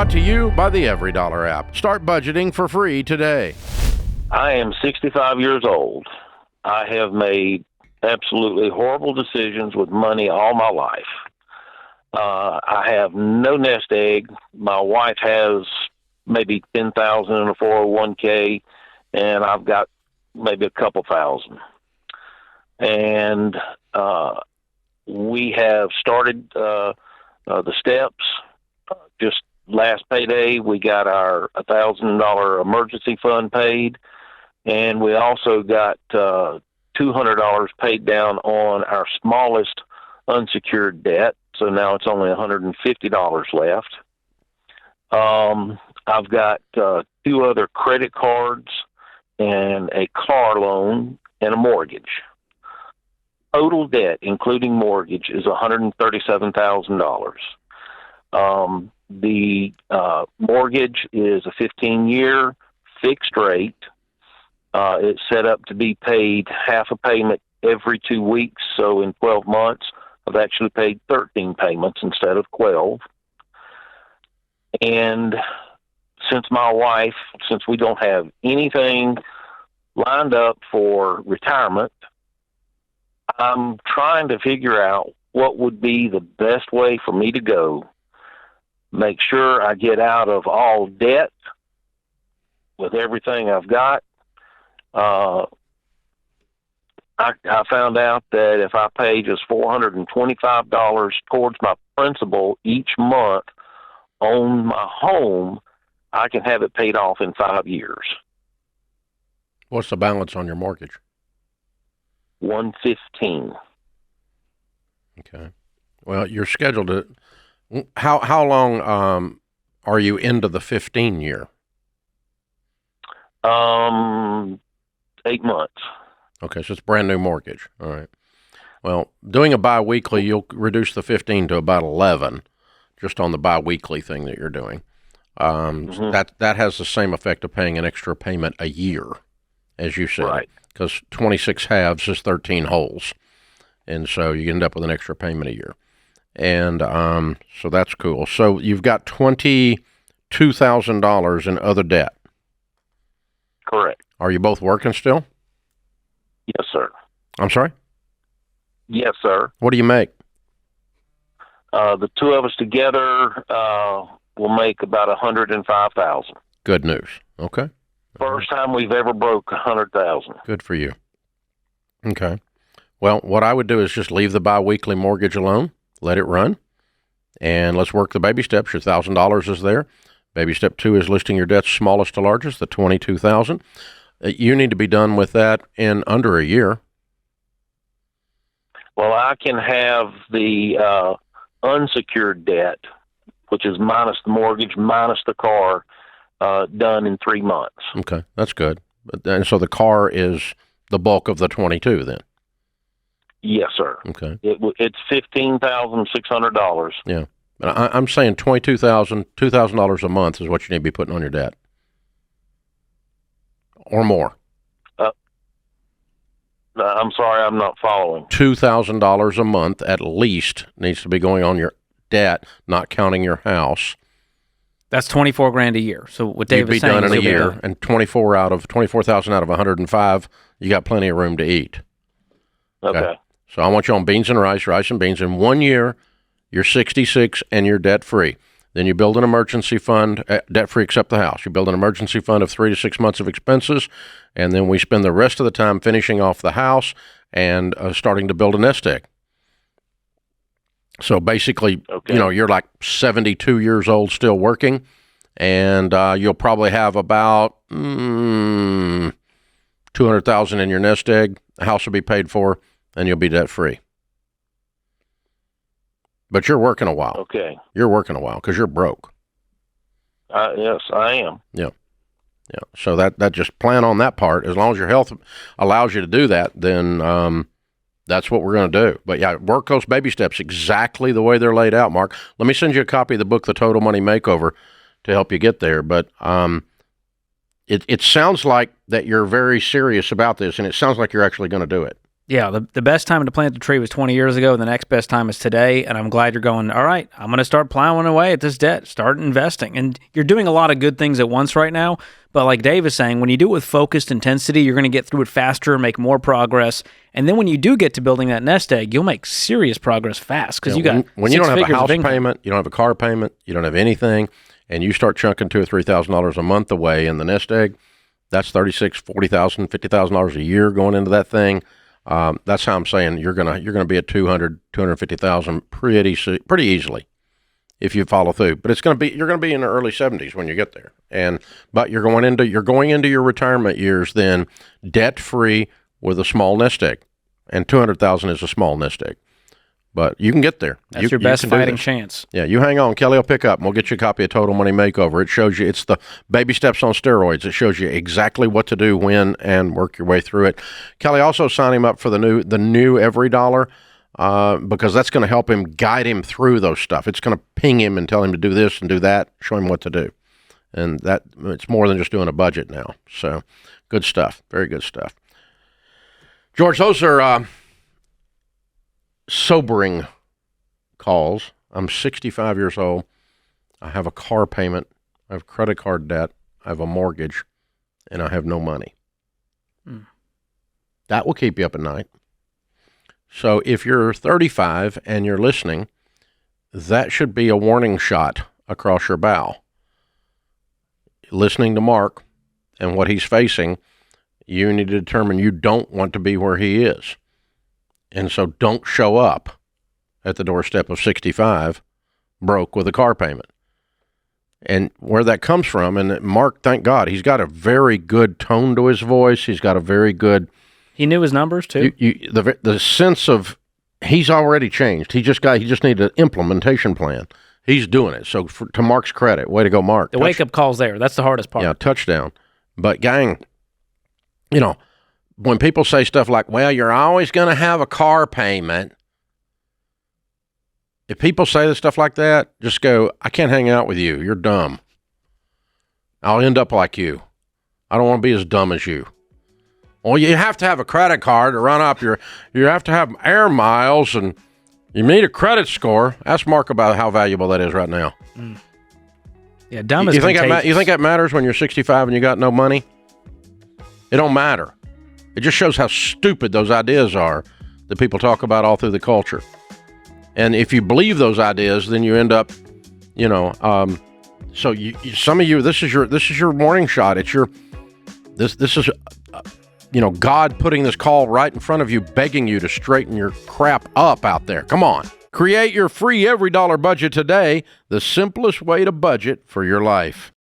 Brought to you by the Every Dollar app. Start budgeting for free today. I am 65 years old. I have made absolutely horrible decisions with money all my life. I have no nest egg. My wife has maybe 10,000 in a 401k, and I've got maybe a couple thousand. And we have started the steps. Just last payday, we got our $1,000 emergency fund paid, and we also got $200 paid down on our smallest unsecured debt. So now it's only $150 left. I've got 2 other credit cards and a car loan and a mortgage. Total debt, including mortgage, is $137,000. The mortgage is a 15-year fixed rate. It's set up to be paid half a payment every 2 weeks. So in 12 months, I've actually paid 13 payments instead of 12. And since we don't have anything lined up for retirement, I'm trying to figure out what would be the best way for me to go. Make sure I get out of all debt with everything I've got. I found out that if I pay just $425 towards my principal each month on my home, I can have it paid off in 5 years. What's the balance on your mortgage? $115. Okay. Well, you're scheduled to. How long are you into the 15 year? 8 months. Okay, so it's a brand new mortgage. All right. Well, doing a biweekly, you'll reduce the 15 to about 11, just on the biweekly thing that you're doing. That has the same effect of paying an extra payment a year, as you said, right? Because 26 halves is 13 wholes, and so you end up with an extra payment a year, and so that's cool. So you've got $22,000 in other debt. Correct. Are you both working still? Yes, sir. I'm sorry? Yes, sir. What do you make? The 2 of us together will make about $105,000. Good news. Okay. First time we've ever broke $100,000. Good for you. Okay. Well, what I would do is just leave the biweekly mortgage alone, let it run, and let's work the baby steps. Your $1,000 is there. Baby step 2 is listing your debts smallest to largest, the $22,000. You need to be done with that in under a year. Well, I can have the unsecured debt, which is minus the mortgage, minus the car, done in 3 months. Okay, that's good. And so the car is the bulk of the 22 then? Yes, sir. Okay. It's $15,600. Yeah. But I'm saying $2,000 a month is what you need to be putting on your debt. Or more. I'm sorry, I'm not following. $2,000 a month at least needs to be going on your debt, not counting your house. That's $24,000 a year. So what Dave is You'd be saying done in is a year, and 24,000 out of 105, you got plenty of room to eat. Okay. So I want you on beans and rice and beans. In 1 year, you're 66 and you're debt free. Then you build an emergency fund, debt free except the house. You build an emergency fund of 3 to 6 months of expenses, and then we spend the rest of the time finishing off the house and starting to build a nest egg. So basically, you're like 72 years old still working, and you'll probably have about $200,000 in your nest egg. The house will be paid for, and you'll be debt free. But you're working a while. Okay. You're working a while because you're broke. Yes, I am. Yeah. Yeah. So that just plan on that part. As long as your health allows you to do that, then that's what we're going to do. But yeah, work those baby steps exactly the way they're laid out, Mark. Let me send you a copy of the book, The Total Money Makeover, to help you get there. But it sounds like that you're very serious about this, and it sounds like you're actually going to do it. Yeah, the best time to plant the tree was 20 years ago. The next best time is today. And I'm glad you're going, all right, I'm going to start plowing away at this debt, start investing. And you're doing a lot of good things at once right now. But like Dave is saying, when you do it with focused intensity, you're going to get through it faster, make more progress. And then when you do get to building that nest egg, you'll make serious progress fast because you got when you don't have a house payment, you don't have a car payment, you don't have anything, and you start chunking $2,000 or $3,000 a month away in the nest egg, that's $36,000, $40,000, $50,000 a year going into that thing. That's how I'm saying you're gonna be at $200,000, $250,000 pretty easily if you follow through. But you're gonna be in the early 70s when you get there. But you're going into your retirement years then debt free with a small nest egg, and $200,000 is a small nest egg. But you can get there. That's your best fighting chance. Yeah, you hang on. Kelly will pick up, and we'll get you a copy of Total Money Makeover. It shows you, it's the baby steps on steroids. It shows you exactly what to do, when, and work your way through it. Kelly, also sign him up for the new Every Dollar, because that's going to help him, guide him through those stuff. It's going to ping him and tell him to do this and do that, show him what to do. And that it's more than just doing a budget now. So good stuff. Very good stuff. George, those are sobering calls. I'm 65 years old. I have a car payment. I have credit card debt. I have a mortgage, and I have no money. That will keep you up at night. So if you're 35 and you're listening, that should be a warning shot across your bow. Listening to Mark and what he's facing, you need to determine you don't want to be where he is. And so don't show up at the doorstep of 65 broke with a car payment. And where that comes from, and Mark, thank God, he's got a very good tone to his voice. He's got a very good... He knew his numbers, too? The sense of he's already changed. He just needed an implementation plan. He's doing it. So to Mark's credit, way to go, Mark. The wake-up call's there. That's the hardest part. Yeah, touchdown. But, gang, when people say stuff like, well, you're always going to have a car payment, if people say stuff like that, just go, I can't hang out with you. You're dumb. I'll end up like you. I don't want to be as dumb as you. Well, you have to have a credit card to run up you have to have air miles, and you need a credit score. Ask Mark about how valuable that is right now. Yeah, dumb is you think contagious. You think that matters when you're 65 and you got no money? It don't matter. It just shows how stupid those ideas are that people talk about all through the culture. And if you believe those ideas, then you end up, so some of you, this is your warning shot. It's this is God putting this call right in front of you, begging you to straighten your crap up out there. Come on. Create your free Every Dollar budget today, the simplest way to budget for your life.